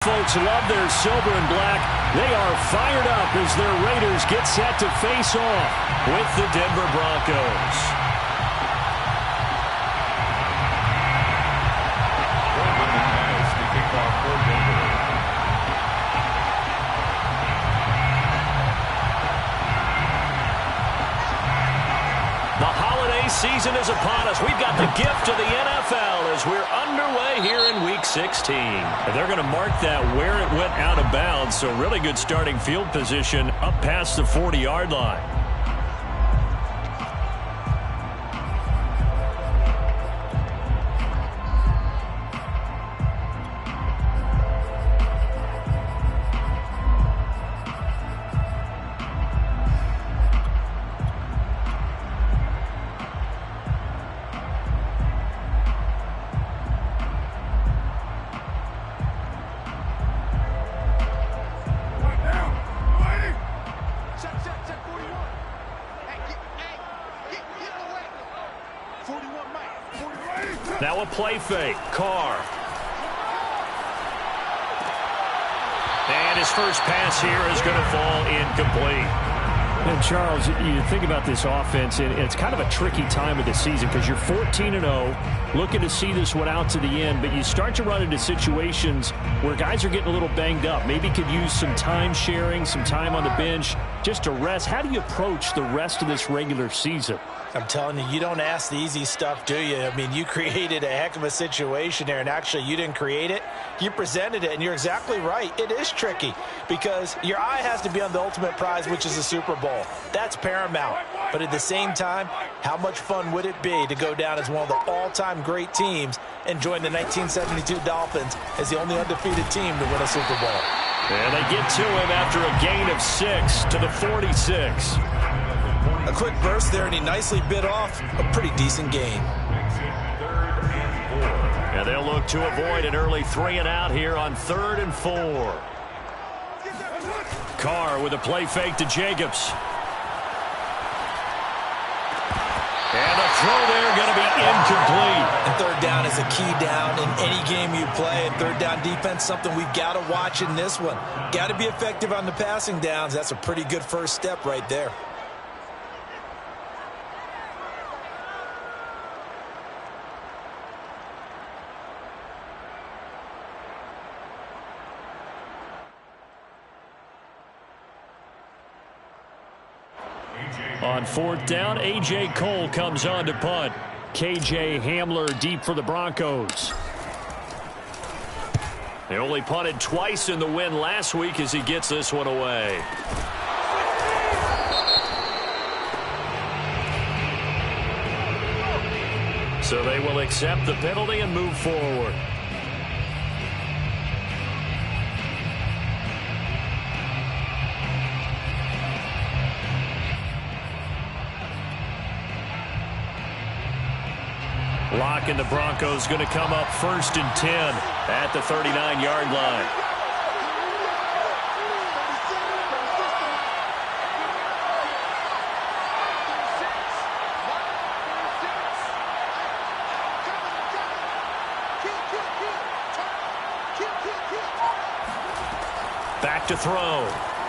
Folks love their silver and black. They are fired up as their Raiders get set to face off with the Denver Broncos. The holiday season is upon us. We've got the gift of the NFL as we're underway here in Week 16. And they're going to mark that where it went out of bounds, so really good starting field position up past the 40-yard line. Now a play fake. Carr. And his first pass here is going to fall incomplete. And Charles, you think about this offense, and it's kind of a tricky time of the season because you're 14-0, looking to see this one out to the end, but you start to run into situations where guys are getting a little banged up. Maybe could use some time sharing, some time on the bench just to rest. How do you approach the rest of this regular season? I'm telling you, you don't ask the easy stuff, do you? I mean, you created a heck of a situation there, and actually you didn't create it. You presented it, and you're exactly right. It is tricky because your eye has to be on the ultimate prize, which is the Super Bowl. That's paramount. But at the same time, how much fun would it be to go down as one of the all-time great teams and join the 1972 Dolphins as the only undefeated team to win a Super Bowl? And they get to him after a gain of 6 to the 46. A quick burst there, and he nicely bit off a pretty decent gain. And they'll look to avoid an early 3-and-out here on 3rd and 4. Carr with a play fake to Jacobs. And the throw there going to be incomplete. And third down is a key down in any game you play. And third down defense, something we've got to watch in this one. Got to be effective on the passing downs. That's a pretty good first step right there. On 4th down, A.J. Cole comes on to punt. K.J. Hamler deep for the Broncos. They only punted twice in the win last week as he gets this one away. So they will accept the penalty and move forward. Lock and the Broncos going to come up 1st and 10 at the 39-yard line. Back to throw.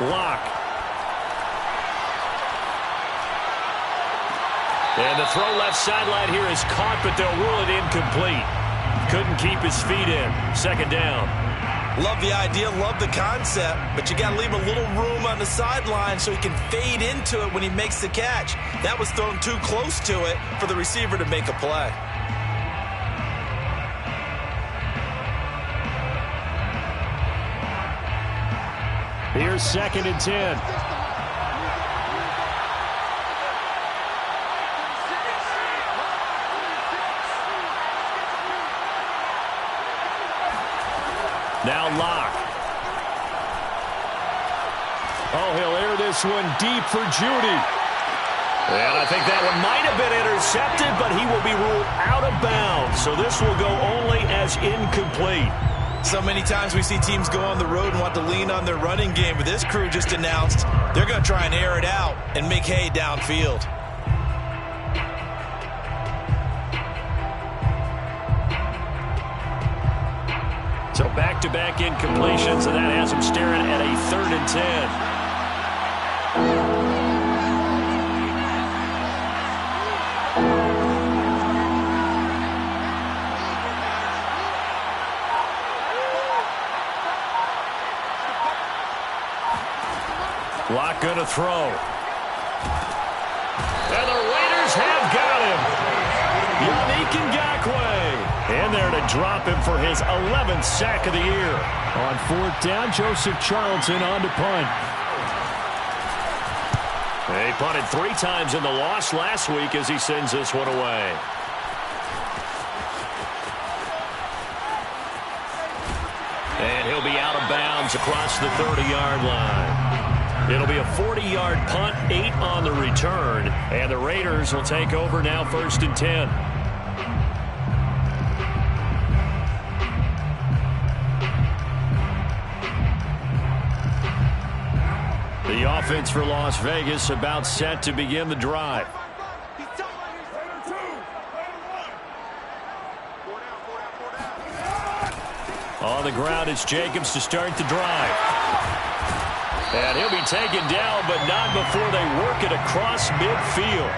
Lock. And the throw left sideline here is caught, but they'll rule it incomplete. Couldn't keep his feet in. 2nd down. Love the idea, love the concept, but you got to leave a little room on the sideline so he can fade into it when he makes the catch. That was thrown too close to it for the receiver to make a play. Here's 2nd and 10. Now Locke. Oh, he'll air this one deep for Judy. And I think that one might have been intercepted, but he will be ruled out of bounds. So this will go only as incomplete. So many times we see teams go on the road and want to lean on their running game, but this crew just announced they're going to try and air it out and make hay downfield. So back-to-back incompletions, and that has him staring at a 3rd and 10. Locke going to throw. And the Raiders have got him. Yannick Ngakoue. And there to drop him for his 11th sack of the year. On 4th down, Joseph Charlton on to punt. He punted 3 times in the loss last week as he sends this one away. And he'll be out of bounds across the 30-yard line. It'll be a 40-yard punt, 8 on the return, and the Raiders will take over now 1st and 10. The offense for Las Vegas about set to begin the drive. On the ground, it's Jacobs to start the drive. And he'll be taken down, but not before they work it across midfield.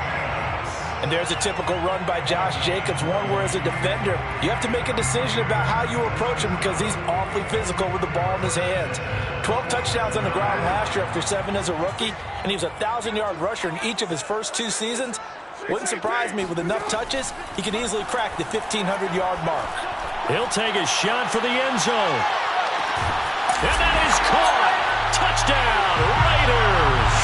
And there's a typical run by Josh Jacobs, one where as a defender, you have to make a decision about how you approach him because he's awfully physical with the ball in his hands. 12 touchdowns on the ground last year after 7 as a rookie, and he was a 1,000-yard rusher in each of his first 2 seasons. Wouldn't surprise me with enough touches, he could easily crack the 1,500-yard mark. He'll take a shot for the end zone. And that is caught. Touchdown, Raiders!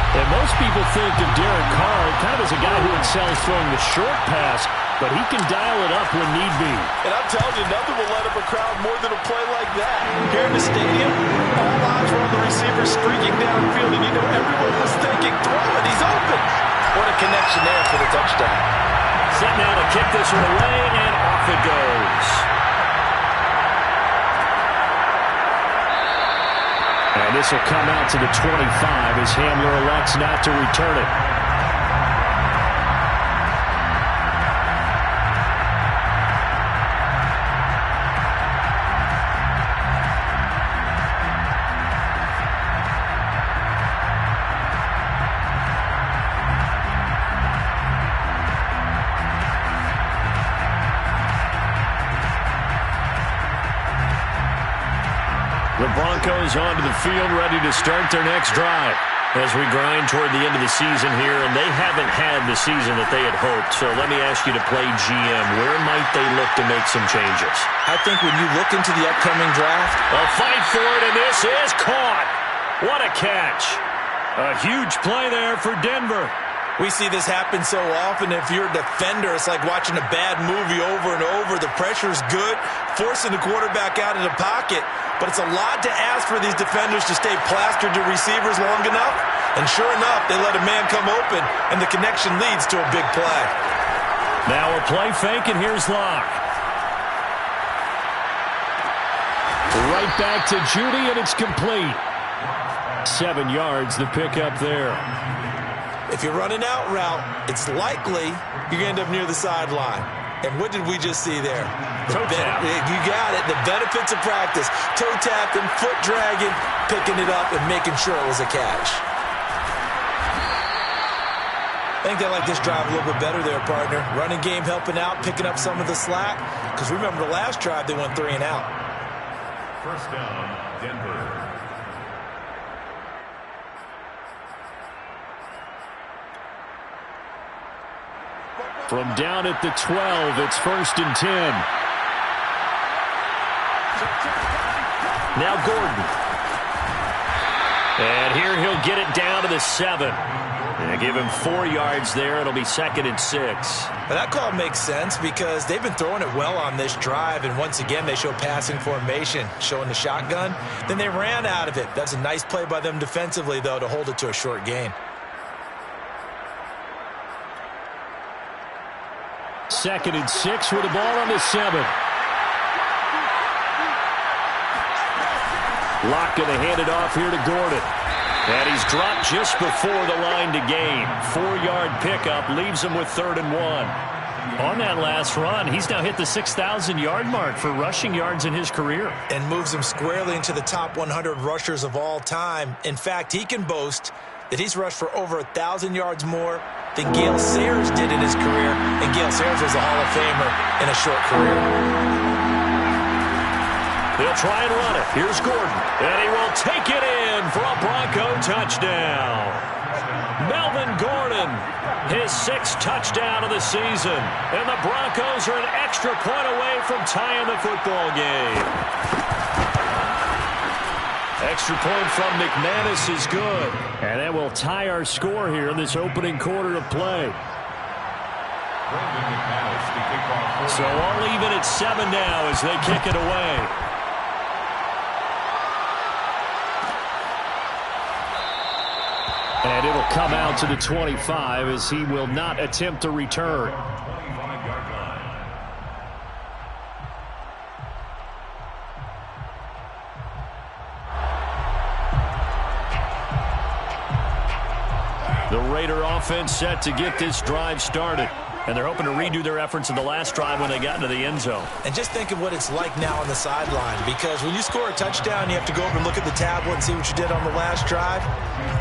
And most people think of Derek Carr kind of as a guy who excels throwing the short pass, but he can dial it up when need be. And I'm telling you, nothing will light up a crowd more than a play like that. Here in the stadium, all eyes were on the receiver streaking downfield, and you know everyone was thinking, throw it, he's open. What a connection there for the touchdown. Set now to kick this one away, and off it goes. And this will come out to the 25 as Hamler elects not to return it. The Broncos onto the field, ready to start their next drive as we grind toward the end of the season here, and they haven't had the season that they had hoped. So let me ask you to play GM. Where might they look to make some changes? I think when you look into the upcoming draft, they'll fight for it, and this is caught. What a catch. A huge play there for Denver. We see this happen so often. If you're a defender, it's like watching a bad movie over and over. The pressure's good, forcing the quarterback out of the pocket. But it's a lot to ask for these defenders to stay plastered to receivers long enough. And sure enough, they let a man come open, and the connection leads to a big play. Now a play fake, and here's Locke. Right back to Judy, and it's complete. 7 yards, the pickup there. If you're running out route, it's likely you're going to end up near the sideline. And what did we just see there? Toe tap. You got it. The benefits of practice. Toe tapping, foot dragging, picking it up, and making sure it was a catch. I think they like this drive a little bit better there, partner. Running game helping out, picking up some of the slack. Because remember the last drive, they went 3 and out. First down, Denver. From down at the 12, it's 1st and 10. Now Gordon. And here he'll get it down to the 7. And give him 4 yards there. It'll be 2nd and 6. Well, that call makes sense because they've been throwing it well on this drive. And once again, they show passing formation, showing the shotgun. Then they ran out of it. That's a nice play by them defensively, though, to hold it to a short gain. 2nd and 6 with the ball on the 7. Locke going to hand it off here to Gordon. And he's dropped just before the line to gain. 4-yard pickup leaves him with 3rd and 1. On that last run, he's now hit the 6,000-yard mark for rushing yards in his career. And moves him squarely into the top 100 rushers of all time. In fact, he can boast that he's rushed for over 1,000 yards more than Gale Sayers did in his career. And Gale Sayers was a Hall of Famer in a short career. They'll try and run it. Here's Gordon. And he will take it in for a Bronco touchdown. Melvin Gordon, his 6th touchdown of the season. And the Broncos are an extra point away from tying the football game. Extra point from McManus is good. And that will tie our score here in this opening quarter of play. So all even at 7 now as they kick it away. And it'll come out to the 25 as he will not attempt to return. The Raider offense set to get this drive started. And they're hoping to redo their efforts in the last drive when they got into the end zone. And just think of what it's like now on the sideline, because when you score a touchdown, you have to go over and look at the tablet and see what you did on the last drive.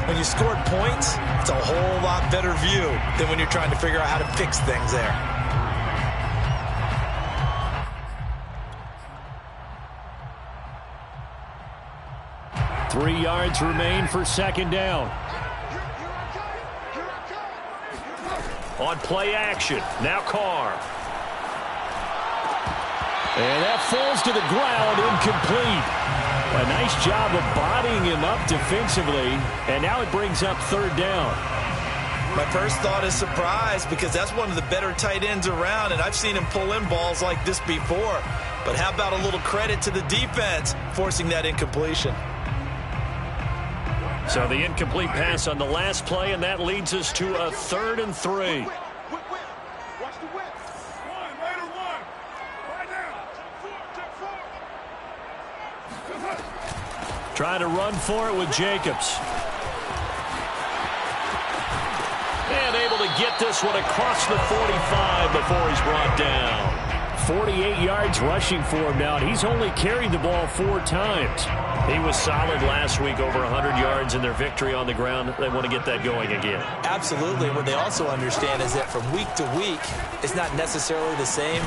When you scored points, it's a whole lot better view than when you're trying to figure out how to fix things there. Three yards remain for second down. On play action, now Carr. And that falls to the ground, incomplete. A nice job of bodying him up defensively, and now it brings up third down. My first thought is surprise, because that's one of the better tight ends around, and I've seen him pull in balls like this before. But how about a little credit to the defense forcing that incompletion? So the incomplete pass on the last play, and that leads us to a 3rd and 3. Trying to run for it with Jacobs. And able to get this one across the 45 before he's brought down. 48 yards rushing for him now, and he's only carried the ball 4 times. He was solid last week, over 100 yards in their victory on the ground. They want to get that going again. Absolutely. What they also understand is that from week to week, it's not necessarily the same,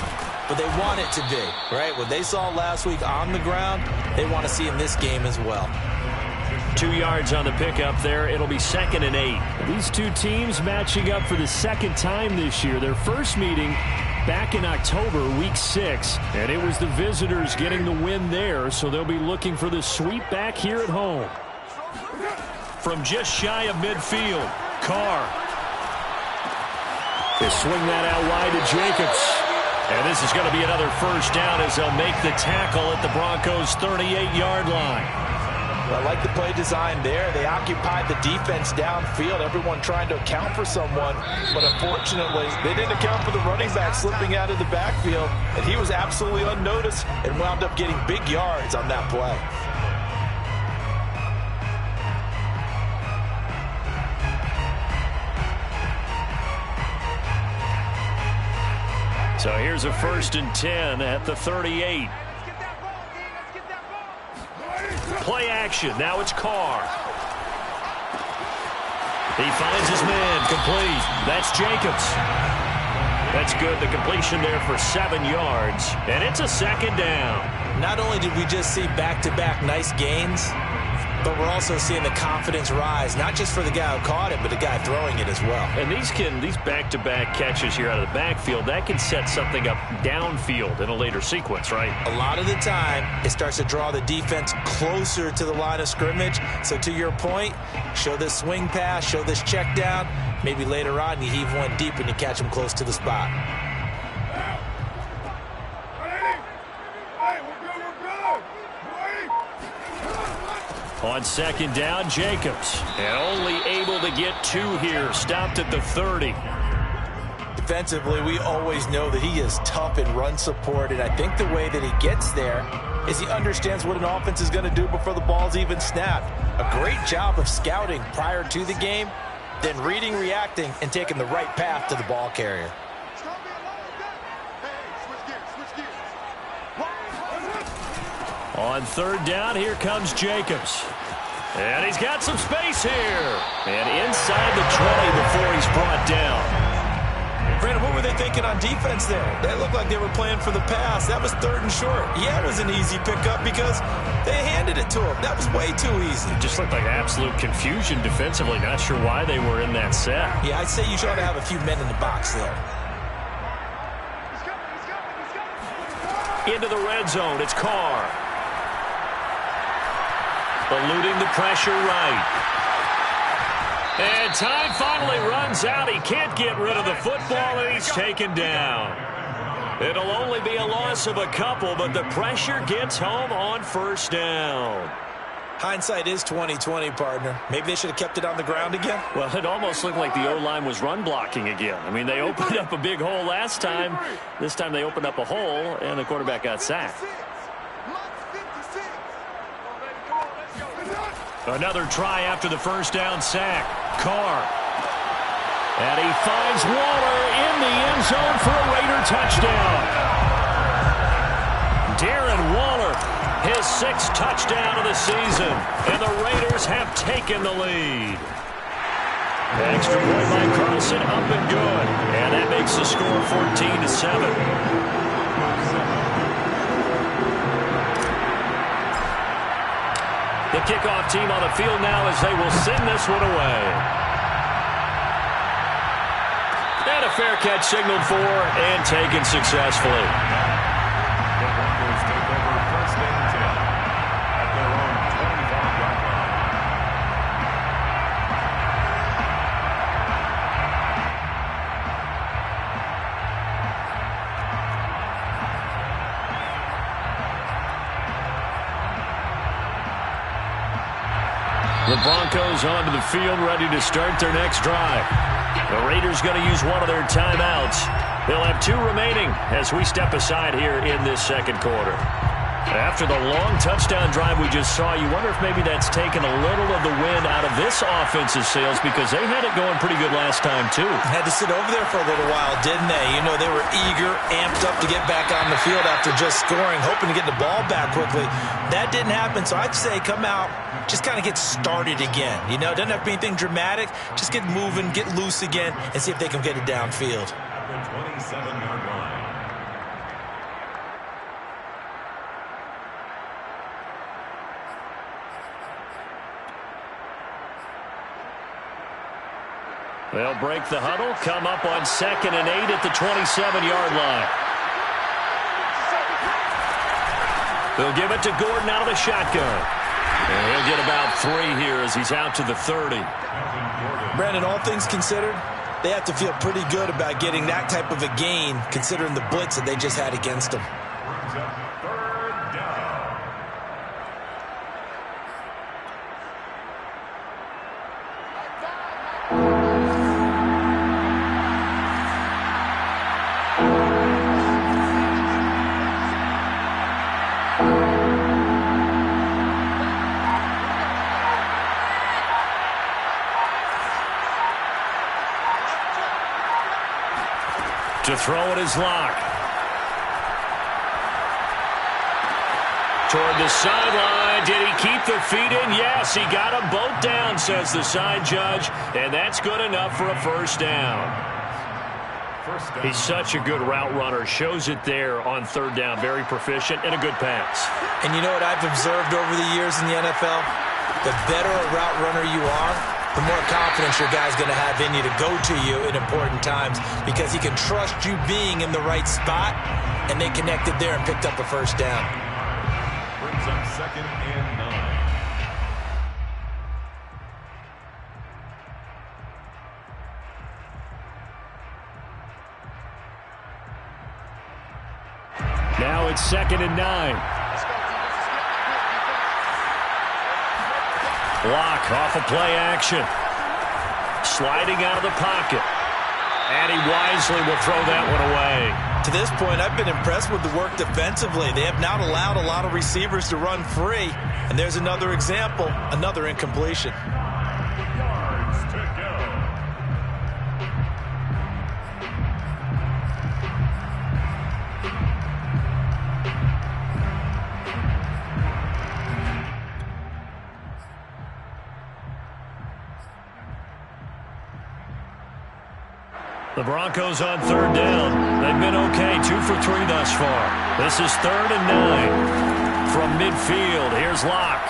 but they want it to be, right? What they saw last week on the ground, they want to see in this game as well. 2 yards on the pickup there. It'll be 2nd and 8. These two teams matching up for the second time this year. Their first meeting back in October, week 6, and it was the visitors getting the win there, so they'll be looking for the sweep back here at home. From just shy of midfield, Carr. They swing that out wide to Jacobs. And this is going to be another first down as they'll make the tackle at the Broncos' 38-yard line. I like the play design there. They occupied the defense downfield, everyone trying to account for someone, but unfortunately, they didn't account for the running back slipping out of the backfield, and he was absolutely unnoticed and wound up getting big yards on that play. So here's a 1st and 10 at the 38. Play action. Now it's Carr. He finds his man. Complete. That's Jacobs. That's good. The completion there for 7 yards. And it's a 2nd down. Not only did we just see back-to-back nice gains, but we're also seeing the confidence rise, not just for the guy who caught it, but the guy throwing it as well. And these back-to-back catches here out of the backfield, that can set something up downfield in a later sequence, right? A lot of the time, it starts to draw the defense closer to the line of scrimmage. So to your point, show this swing pass, show this check down. Maybe later on, you heave one deep and you catch him close to the spot. On 2nd down, Jacobs. And only able to get 2 here. Stopped at the 30. Defensively, we always know that he is tough in run support, and I think the way that he gets there is he understands what an offense is going to do before the ball's even snapped. A great job of scouting prior to the game, then reading, reacting, and taking the right path to the ball carrier. On third down, here comes Jacobs. And he's got some space here. And inside the 20 before he's brought down. Brandon, what were they thinking on defense there? They looked like they were playing for the pass. That was 3rd and short. Yeah, it was an easy pickup because they handed it to him. That was way too easy. It just looked like absolute confusion defensively. Not sure why they were in that set. Yeah, I'd say you should have a few men in the box there. Into the red zone, it's Carr. Eluding the pressure right. And time finally runs out. He can't get rid of the football, and he's taken down. It'll only be a loss of a couple, but the pressure gets home on first down. Hindsight is 20/20, partner. Maybe they should have kept it on the ground again. Well, it almost looked like the O-line was run blocking again. I mean, they opened up a big hole last time. This time they opened up a hole, and the quarterback got sacked. Another try after the first down sack. Carr. And he finds Waller in the end zone for a Raider touchdown. Darren Waller, his 6th touchdown of the season. And the Raiders have taken the lead. Extra point by Carlson, up and good. And that makes the score 14-7. The kickoff team on the field now as they will send this one away. And a fair catch signaled for and taken successfully. The Broncos take over 1st and 10 at their own 25-yard line. The Broncos onto the field, ready to start their next drive. The Raiders going to use one of their timeouts. They'll have 2 remaining as we step aside here in this second quarter. After the long touchdown drive we just saw, you wonder if maybe that's taken a little of the wind out of this offense's sails because they had it going pretty good last time, too. Had to sit over there for a little while, didn't they? You know, they were eager, amped up to get back on the field after just scoring, hoping to get the ball back quickly. That didn't happen, so I'd say come out, just kind of get started again. You know, doesn't have to be anything dramatic. Just get moving, get loose again, and see if they can get it downfield. At the 27-yard line. They'll break the huddle, come up on 2nd and 8 at the 27-yard line. They'll give it to Gordon out of the shotgun. And he'll get about 3 here as he's out to the 30. Brandon, all things considered, they have to feel pretty good about getting that type of a gain considering the blitz that they just had against them. Brings up 3rd down. To throw it is Locke. Toward the sideline. Did he keep the feet in? Yes, he got them both down, says the side judge. And that's good enough for a first down. He's such a good route runner. Shows it there on 3rd down. Very proficient and a good pass. And you know what I've observed over the years in the NFL? The better a route runner you are, the more confidence your guy's going to have in you to go to you in important times because he can trust you being in the right spot, and they connected there and picked up a first down. Brings up 2nd and 9. Now it's 2nd and 9. Locke off of play action. Sliding out of the pocket. And he wisely will throw that one away. To this point, I've been impressed with the work defensively. They have not allowed a lot of receivers to run free. And there's another example, another incompletion. Yards to go. The Broncos on third down. They've been okay, 2 for 3 thus far. This is 3rd and 9 from midfield. Here's Locke.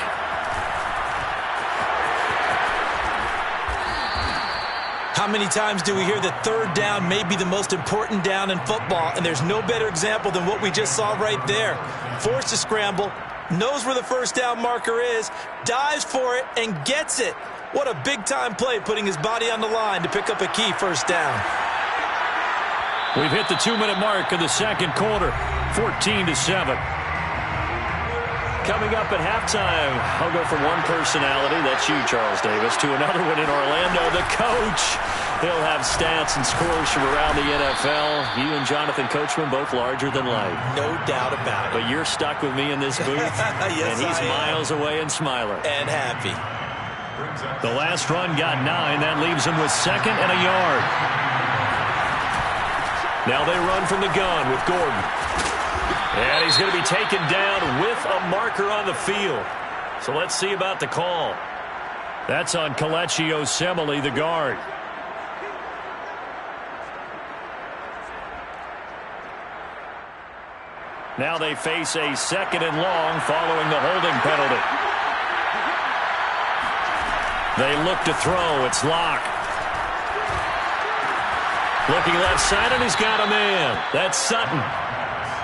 How many times do we hear that third down may be the most important down in football, and there's no better example than what we just saw right there. Forced to scramble, knows where the first down marker is, dives for it, and gets it. What a big-time play, putting his body on the line to pick up a key first down. We've hit the 2-minute mark of the second quarter, 14-7. Coming up at halftime, I'll go from one personality, that's you, Charles Davis, to another one in Orlando, the coach. He'll have stats and scores from around the NFL. You and Jonathan Coachman, both larger than life. No doubt about it. But you're stuck with me in this booth, yes, and he's miles away and smiling. And happy. The last run got 9. That leaves him with 2nd and a yard. Now they run from the gun with Gordon. And he's going to be taken down with a marker on the field. So let's see about the call. That's on Kelechi Osemele, the guard. Now they face a 2nd and long following the holding penalty. They look to throw. It's Locke. Looking left side, and he's got a man. That's Sutton.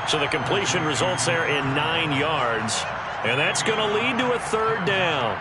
So the completion results there in 9 yards. And that's going to lead to a 3rd down.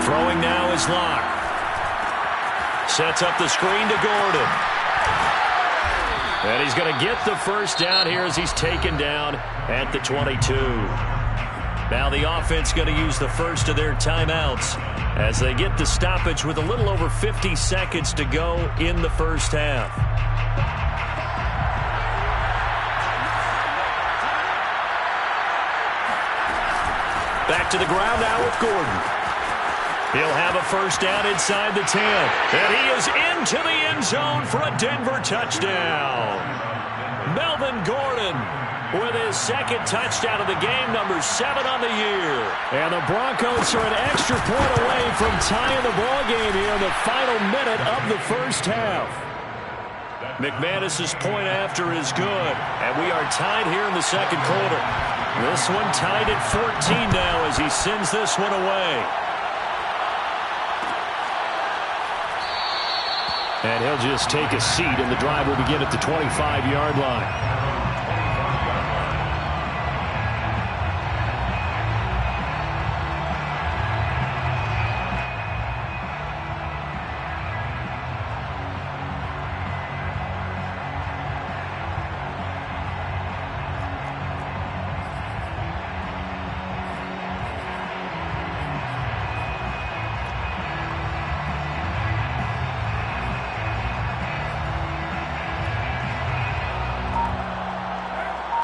Throwing now is Locke. Sets up the screen to Gordon. And he's going to get the first down here as he's taken down at the 22. Now the offense going to use the first of their timeouts as they get the stoppage with a little over 50 seconds to go in the first half. Back to the ground now with Gordon. He'll have a first down inside the 10. And he is into the end zone for a Denver touchdown. Melvin Gordon with his 2nd touchdown of the game, number 7 on the year. And the Broncos are an extra point away from tying the ball game here in the final minute of the first half. McManus's point after is good. And we are tied here in the second quarter. This one tied at 14 now as he sends this one away. And he'll just take a seat, and the drive will begin at the 25-yard line.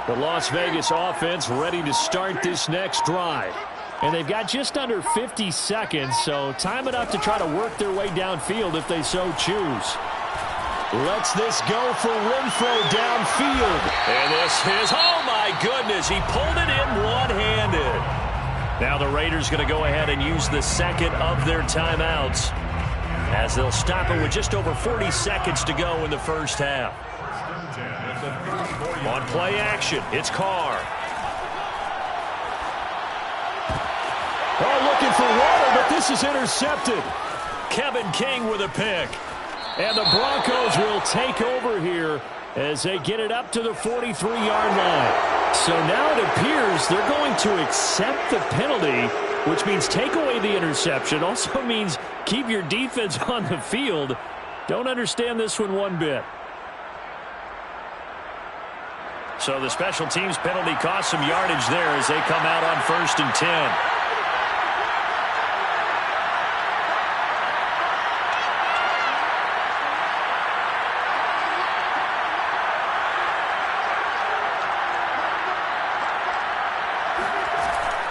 The Las Vegas offense ready to start this next drive. And they've got just under 50 seconds, so time enough to try to work their way downfield if they so choose. Lets this go for Renfrow downfield. And this is, oh my goodness, he pulled it in one-handed. Now the Raiders going to go ahead and use the 2nd of their timeouts as they'll stop it with just over 40 seconds to go in the first half. On play action, it's Carr. Oh, looking for water, but this is intercepted. Kevin King with a pick. And the Broncos will take over here as they get it up to the 43-yard line. So now it appears they're going to accept the penalty, which means take away the interception. Also means keep your defense on the field. Don't understand this one bit. So the special teams penalty cost some yardage there as they come out on 1st and 10.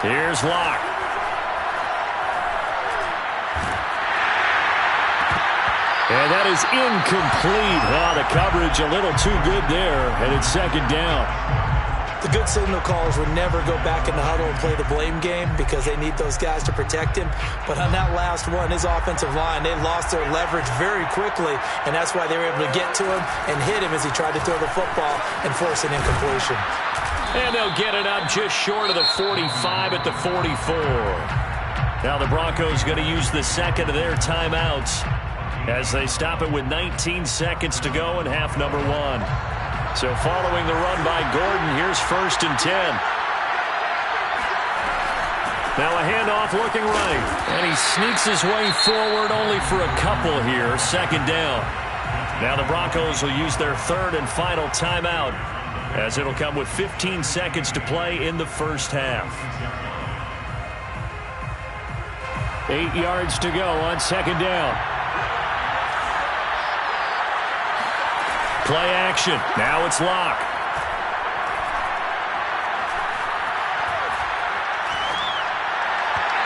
Here's Locke. And that is incomplete. Oh, the coverage a little too good there, and it's second down. The good signal callers would never go back in the huddle and play the blame game because they need those guys to protect him. But on that last one, his offensive line, they lost their leverage very quickly, and that's why they were able to get to him and hit him as he tried to throw the football and force an incompletion. And they'll get it up just short of the 45 at the 44. Now the Broncos going to use the second of their timeouts as they stop it with 19 seconds to go in half number one. So following the run by Gordon, here's 1st and 10. Now a handoff looking right. And he sneaks his way forward only for a couple here. Second down. Now the Broncos will use their third and final timeout as it'll come with 15 seconds to play in the first half. 8 yards to go on second down. Play action. Now it's Locke.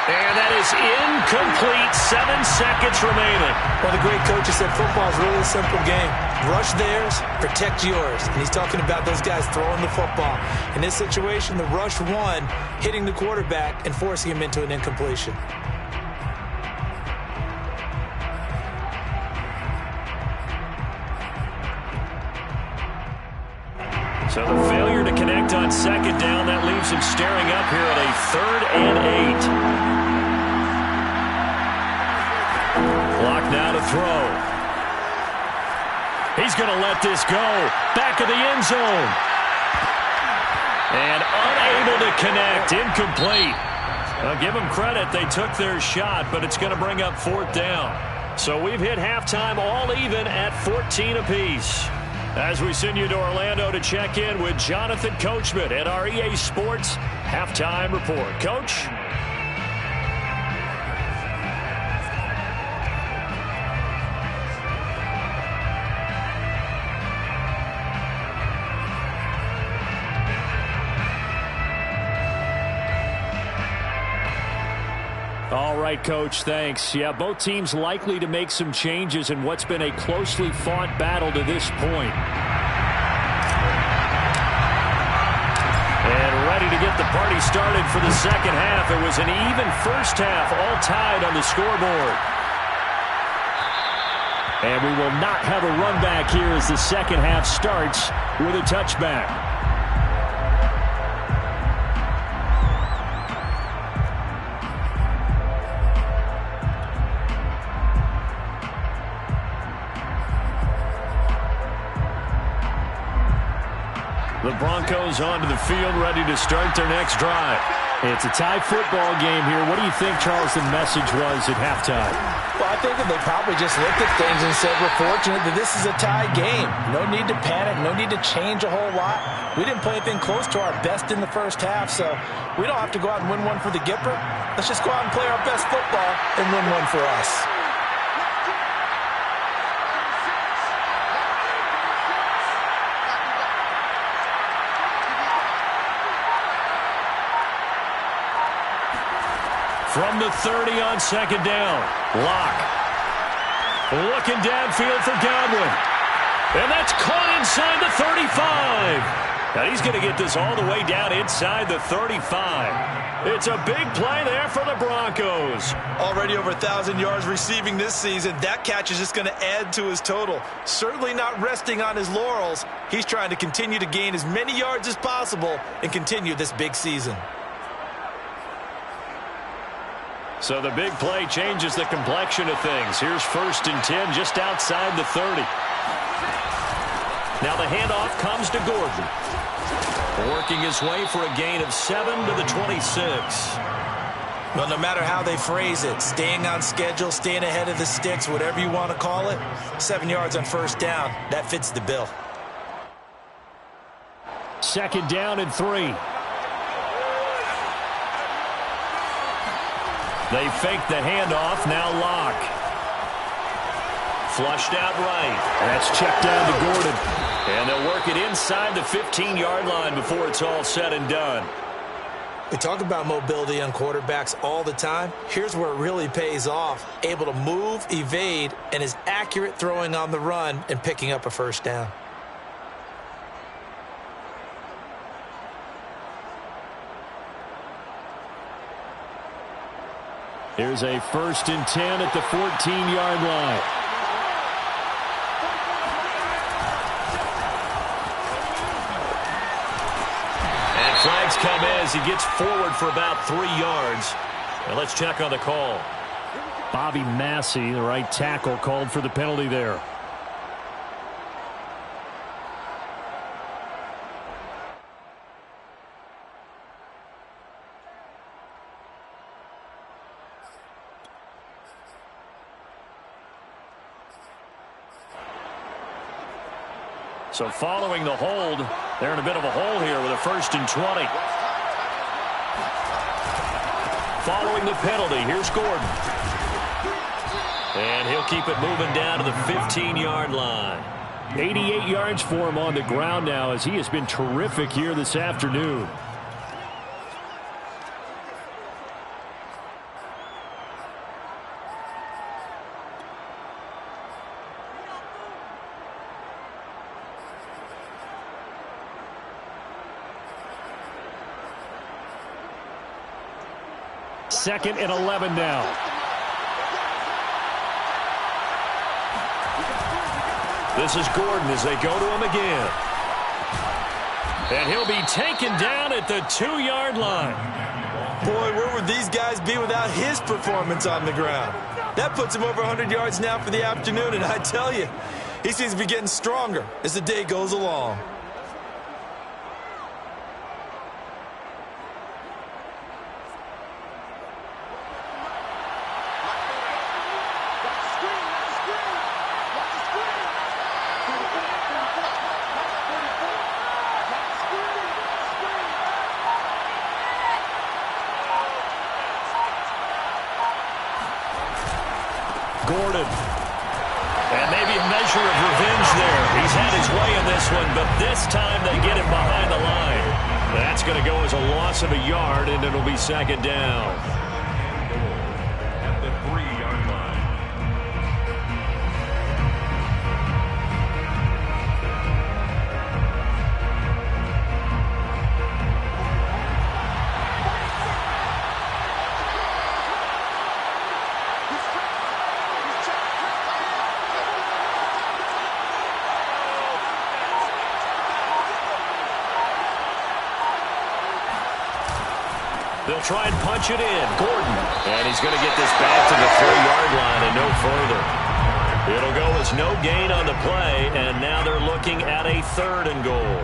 And that is incomplete. 7 seconds remaining. Well, the great coaches said football is really a simple game. Rush theirs, protect yours. And he's talking about those guys throwing the football. In this situation, the rush one, hitting the quarterback and forcing him into an incompletion. So the failure to connect on second down, that leaves him staring up here at a 3rd and 8. Clock now to throw. He's going to let this go. Back of the end zone. And unable to connect. Incomplete. Well, give them credit. They took their shot, but it's going to bring up 4th down. So we've hit halftime all even at 14 apiece. As we send you to Orlando to check in with Jonathan Coachman at our EA Sports Halftime Report. Coach? All right, Coach, thanks. Yeah, both teams likely to make some changes in what's been a closely fought battle to this point. And ready to get the party started for the second half. It was an even first half, all tied on the scoreboard. And we will not have a run back here as the second half starts with a touchback. The Broncos onto the field, ready to start their next drive. It's a tie football game here. What do you think, Charles, the message was at halftime? Well, I think that they probably just looked at things and said, we're fortunate that this is a tie game. No need to panic. No need to change a whole lot. We didn't play anything close to our best in the first half, so we don't have to go out and win one for the Gipper. Let's just go out and play our best football and win one for us. From the 30 on second down, Locke. Looking downfield for Godwin. And that's caught inside the 35. Now he's going to get this all the way down inside the 35. It's a big play there for the Broncos. Already over 1,000 yards receiving this season. That catch is just going to add to his total. Certainly not resting on his laurels. He's trying to continue to gain as many yards as possible and continue this big season. So the big play changes the complexion of things. Here's 1st and 10 just outside the 30. Now the handoff comes to Gordon. Working his way for a gain of 7 to the 26. Well, no matter how they phrase it, staying on schedule, staying ahead of the sticks, whatever you want to call it, 7 yards on first down, that fits the bill. Second down and 3. They fake the handoff. Now Locke. Flushed out right. That's checked down to Gordon. And they'll work it inside the 15-yard line before it's all said and done. We talk about mobility on quarterbacks all the time. Here's where it really pays off. Able to move, evade, and is accurate throwing on the run and picking up a first down. Here's a 1st and 10 at the 14-yard line. And flags come in as he gets forward for about 3 yards. Now let's check on the call. Bobby Massey, the right tackle, called for the penalty there. So following the hold, they're in a bit of a hole here with a 1st and 20. Following the penalty, here's Gordon. And he'll keep it moving down to the 15-yard line. 88 yards for him on the ground now as he has been terrific here this afternoon. Second and 11 now. This is Gordon as they go to him again. And he'll be taken down at the 2-yard line. Boy, where would these guys be without his performance on the ground? That puts him over 100 yards now for the afternoon, and I tell you, he seems to be getting stronger as the day goes along. Gordon. And maybe a measure of revenge there. He's had his way in this one, but this time they get him behind the line. That's going to go as a loss of a yard, and it'll be 2nd down. At the 3-yard line. They'll try and punch it in. Gordon. And he's going to get this back to the 3-yard line and no further. It'll go as no gain on the play, and now they're looking at a 3rd and goal.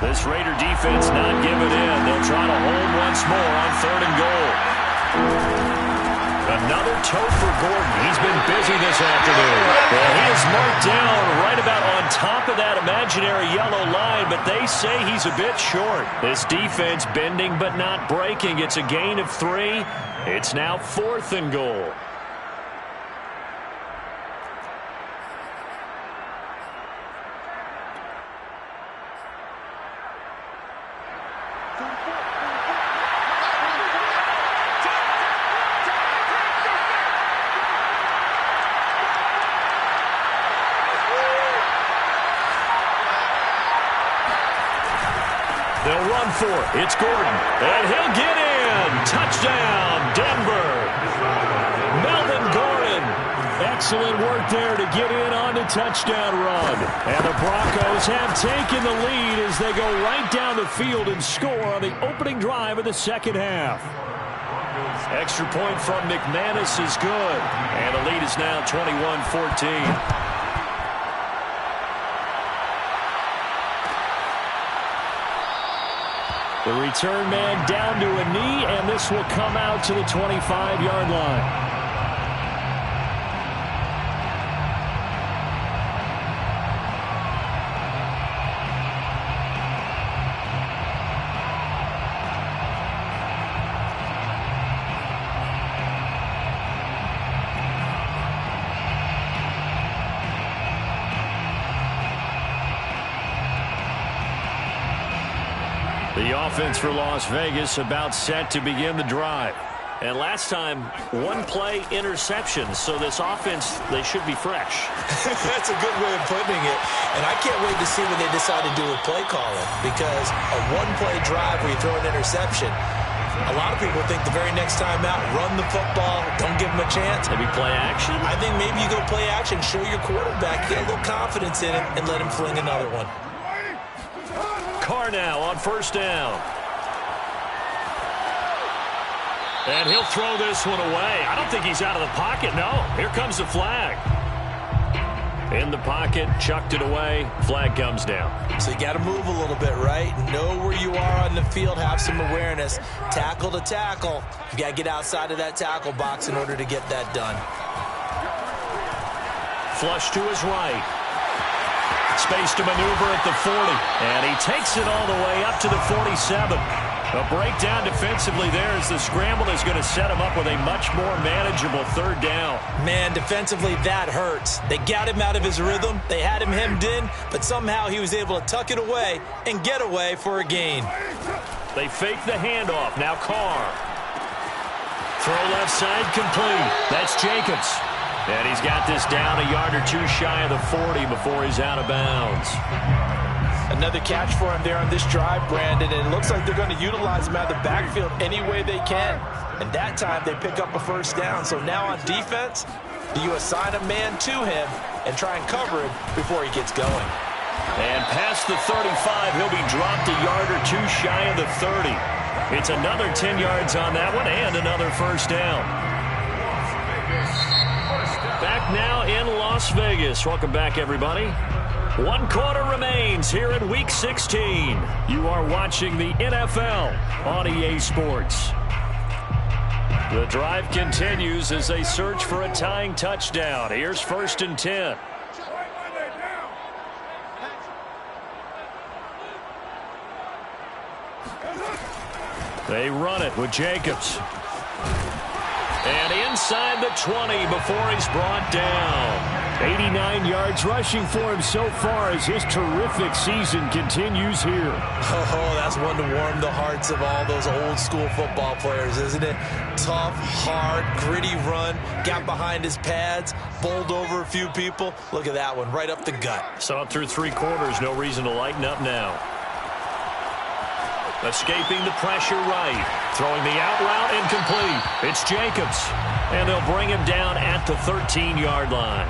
This Raider defense not giving in. They'll try to hold once more on 3rd and goal. Another toe for Gordon. He's been busy this afternoon. Well, he is marked down right about on top of that imaginary yellow line, but they say he's a bit short. This defense bending but not breaking. It's a gain of 3. It's now 4th and goal. They'll run for it. It's Gordon. And he'll get in. Touchdown, Denver. Melvin Gordon. Excellent work there to get in on the touchdown run. And the Broncos have taken the lead as they go right down the field and score on the opening drive of the 2nd half. Extra point from McManus is good. And the lead is now 21-14. The return man down to a knee, and this will come out to the 25-yard line. The offense for Las Vegas about set to begin the drive. And last time, one play interception. So this offense, they should be fresh. That's a good way of putting it. And I can't wait to see what they decide to do with play calling. Because a one-play drive where you throw an interception, a lot of people think the very next time out, run the football, don't give them a chance. Maybe play action? I think maybe you go play action, show your quarterback, get a little confidence in it, and let him fling another one. Carr now on first down. And he'll throw this one away. I don't think he's out of the pocket. No, here comes the flag. In the pocket, chucked it away. Flag comes down. So you got to move a little bit, right? Know where you are on the field, have some awareness. Tackle to tackle. You got to get outside of that tackle box in order to get that done. Flush to his right. Space to maneuver at the 40. And he takes it all the way up to the 47. A breakdown defensively there as the scramble is going to set him up with a much more manageable third down. Man, defensively, that hurts. They got him out of his rhythm. They had him hemmed in, but somehow he was able to tuck it away and get away for a gain. They fake the handoff. Now Carr. Throw left side complete. That's Jacobs. And he's got this down a yard or two shy of the 40 before he's out of bounds. Another catch for him there on this drive, Brandon, and it looks like they're going to utilize him out of the backfield any way they can. And that time they pick up a first down. So now on defense, do you assign a man to him and try and cover him before he gets going? And past the 35, he'll be dropped a yard or two shy of the 30. It's another 10 yards on that one and another first down. Back now in Las Vegas. Welcome back, everybody. 1 quarter remains here in Week 16. You are watching the NFL on EA Sports. The drive continues as they search for a tying touchdown. Here's 1st and 10. They run it with Jacobs. And inside the 20 before he's brought down. 89 yards rushing for him so far as his terrific season continues here. Oh, that's one to warm the hearts of all those old school football players, isn't it? Tough, hard, gritty run, got behind his pads, bowled over a few people. Look at that one, right up the gut. Saw it through 3 quarters, no reason to lighten up now. Escaping the pressure right. Throwing the out route incomplete. It's Jacobs. And they'll bring him down at the 13-yard line.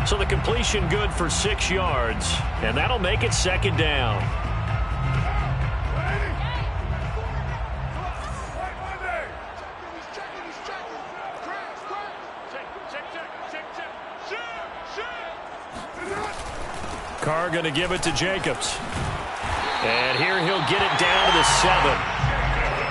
So the completion good for 6 yards. And that'll make it 2nd down. Carr going to give it to Jacobs. And here he'll get it down to the 7.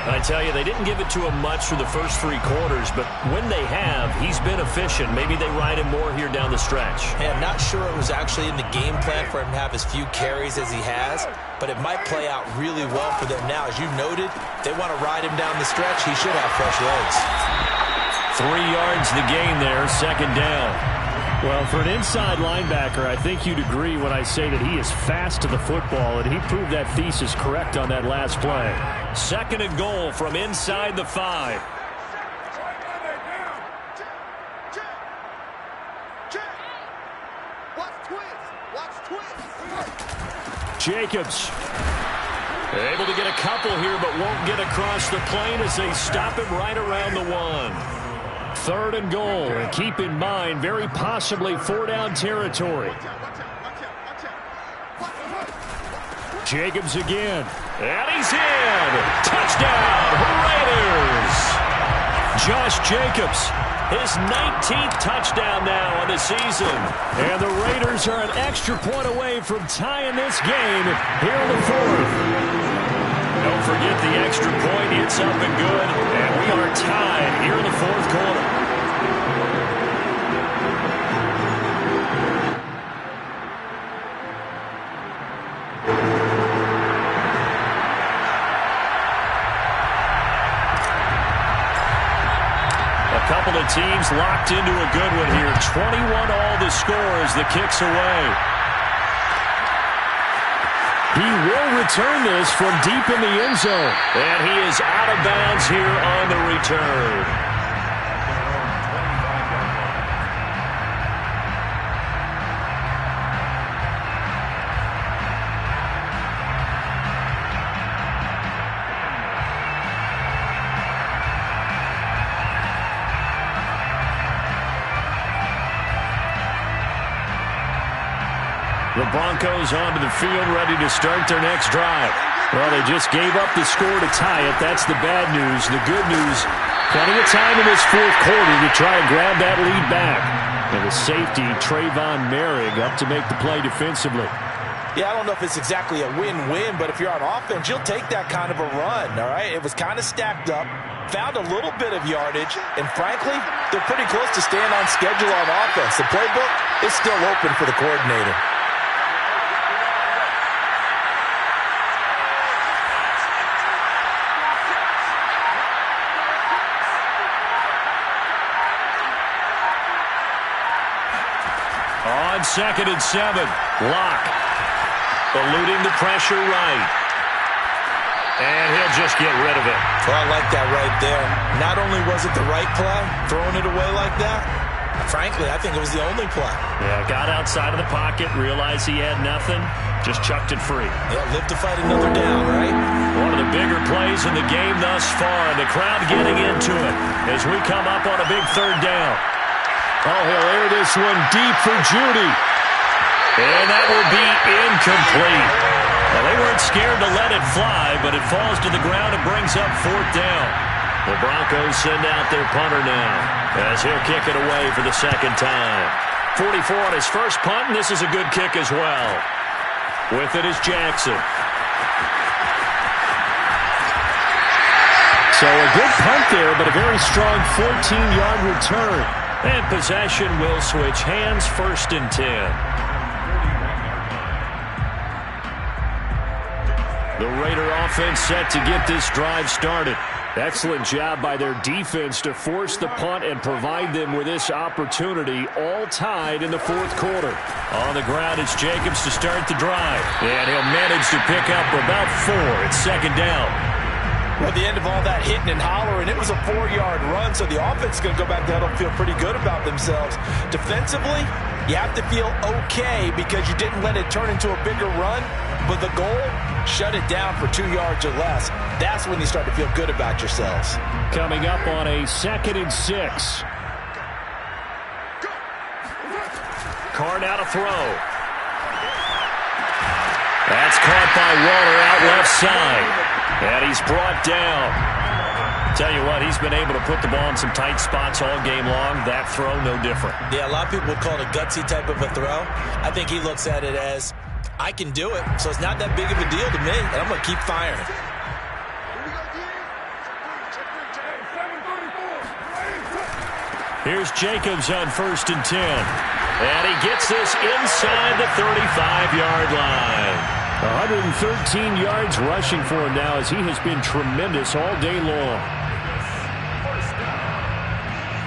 I tell you, they didn't give it to him much for the first 3 quarters, but when they have, he's been efficient. Maybe they ride him more here down the stretch. Hey, I'm not sure it was actually in the game plan for him to have as few carries as he has, but it might play out really well for them now. As you noted, they want to ride him down the stretch. He should have fresh legs. 3 yards the gain there, 2nd down. Well, for an inside linebacker, I think you'd agree when I say that he is fast to the football, and he proved that thesis correct on that last play. 2nd and goal from inside the 5. Jacobs able to get a couple here, but won't get across the plane as they stop him right around the 1. 3rd and goal, and keep in mind, very possibly 4-down territory. Jacobs again, and he's in! Touchdown, Raiders! Josh Jacobs, his 19th touchdown now on the season. And the Raiders are an extra point away from tying this game here in the 4th. Don't forget the extra point. It's up and good. And we are tied here in the 4th quarter. A couple of teams locked into a good one here. 21 all the score as the kick's away. He will return this from deep in the end zone. And he is out of bounds here on the return. The Broncos onto the field, ready to start their next drive. Well, they just gave up the score to tie it. That's the bad news. The good news, plenty of time in this fourth quarter to try and grab that lead back. And the safety, Trayvon Merrick, up to make the play defensively. Yeah, I don't know if it's exactly a win-win, but if you're on offense, you'll take that kind of a run, all right? It was kind of stacked up, found a little bit of yardage, and frankly, they're pretty close to staying on schedule on offense. The playbook is still open for the coordinator. On 2nd and 7, Locke eluding the pressure right. And he'll just get rid of it. Well, I like that right there. Not only was it the right play, throwing it away like that, frankly, I think it was the only play. Yeah, got outside of the pocket, realized he had nothing, just chucked it free. Yeah, live to fight another down, right? One of the bigger plays in the game thus far. The crowd getting into it as we come up on a big 3rd down. Oh, he'll air this one deep for Judy. And that will be incomplete. Well, they weren't scared to let it fly, but it falls to the ground and brings up 4th down. The Broncos send out their punter now as he'll kick it away for the 2nd time. 44 on his first punt, and this is a good kick as well. With it is Jackson. So a good punt there, but a very strong 14-yard return. And possession will switch hands, 1st and 10. The Raider offense set to get this drive started. Excellent job by their defense to force the punt and provide them with this opportunity, all tied in the 4th quarter. On the ground, it's Jacobs to start the drive. And he'll manage to pick up about 4. It's 2nd down. Well, at the end of all that hitting and hollering, it was a 4-yard run, so the offense is going to go back there and feel pretty good about themselves. Defensively, you have to feel okay because you didn't let it turn into a bigger run, but the goal, shut it down for 2 yards or less. That's when you start to feel good about yourselves. Coming up on a 2nd and 6. Card out a throw. That's caught by Waller out left side. And he's brought down. Tell you what, he's been able to put the ball in some tight spots all game long. That throw, no different. Yeah, a lot of people would call it a gutsy type of a throw. I think he looks at it as, I can do it, so it's not that big of a deal to me, and I'm going to keep firing. Here's Jacobs on 1st and 10. And he gets this inside the 35-yard line. 113 yards rushing for him now as he has been tremendous all day long.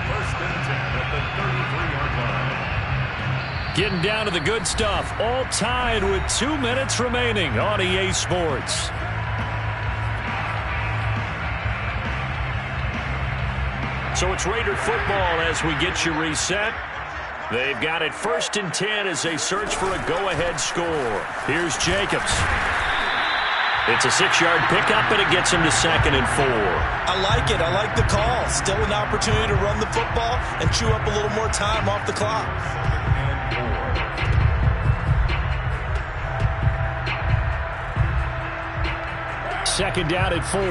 1st and 10 at the 33-yard line. Getting down to the good stuff. All tied with 2 minutes remaining on EA Sports. So it's Raider football as we get you reset. They've got it 1st and 10 as they search for a go-ahead score. Here's Jacobs. It's a 6-yard pickup, and it gets him to 2nd and 4. I like it. I like the call. Still an opportunity to run the football and chew up a little more time off the clock. 2nd down at 4.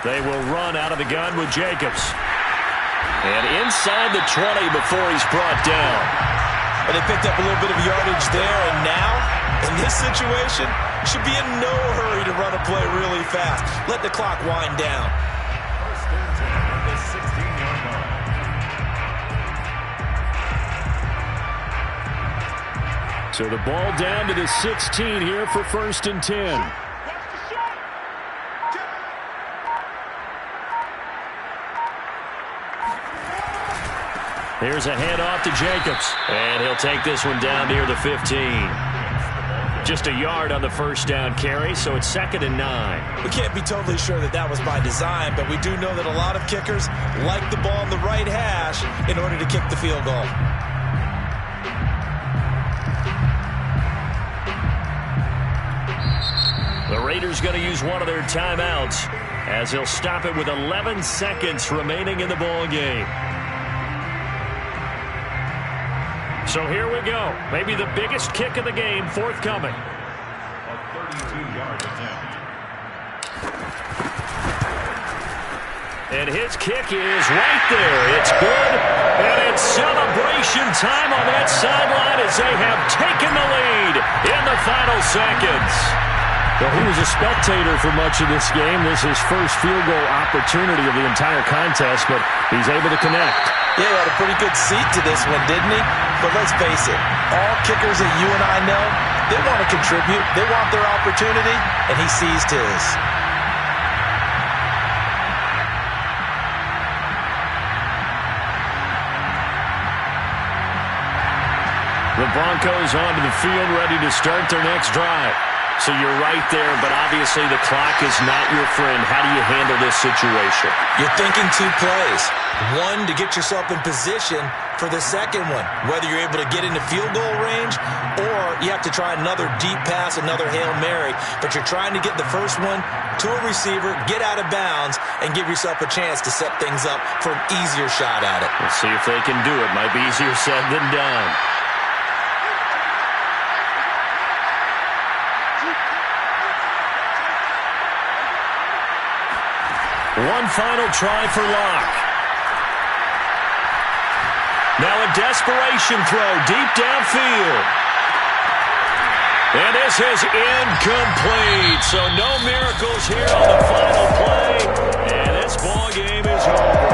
They will run out of the gun with Jacobs. And inside the 20 before he's brought down. But they picked up a little bit of yardage there, and now, in this situation, should be in no hurry to run a play really fast. Let the clock wind down. 1st and 10 at the 16-yard line. So the ball down to the 16 here for 1st and 10. Here's a handoff to Jacobs. And he'll take this one down near the 15. Just a yard on the first down carry, so it's 2nd and 9. We can't be totally sure that that was by design, but we do know that a lot of kickers like the ball in the right hash in order to kick the field goal. The Raiders going to use one of their timeouts as he'll stop it with 11 seconds remaining in the ball game. So here we go. Maybe the biggest kick of the game forthcoming. A 32-yard attempt. And his kick is right there. It's good. And it's celebration time on that sideline as they have taken the lead in the final seconds. Well, he was a spectator for much of this game. This is his first field goal opportunity of the entire contest, but he's able to connect. Yeah, he had a pretty good seat to this one, didn't he? But let's face it, all kickers that you and I know, they want to contribute. They want their opportunity, and he seized his. The Broncos onto the field, ready to start their next drive. So you're right there, but obviously the clock is not your friend. How do you handle this situation? You're thinking 2 plays. One, to get yourself in position for the second one, whether you're able to get into field goal range or you have to try another deep pass, another Hail Mary, but you're trying to get the first one to a receiver, get out of bounds, and give yourself a chance to set things up for an easier shot at it. We'll see if they can do it. Might be easier said than done. One final try for Locke. Now a desperation throw deep downfield. And this is incomplete. So no miracles here on the final play. And this ball game is over.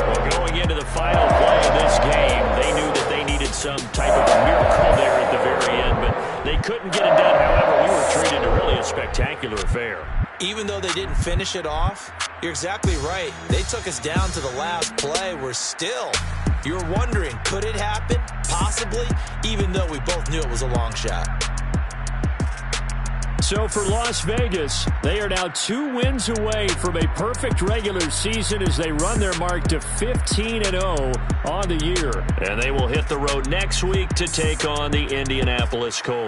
Well, going into the final play of this game, they knew that they needed some type of miracle there at the very end, but they couldn't get it done. However, we were treated to really a spectacular affair. Even though they didn't finish it off, you're exactly right. They took us down to the last play. We're still, you're wondering, could it happen? Possibly, even though we both knew it was a long shot. So for Las Vegas, they are now 2 wins away from a perfect regular season as they run their mark to 15-0 on the year. And they will hit the road next week to take on the Indianapolis Colts.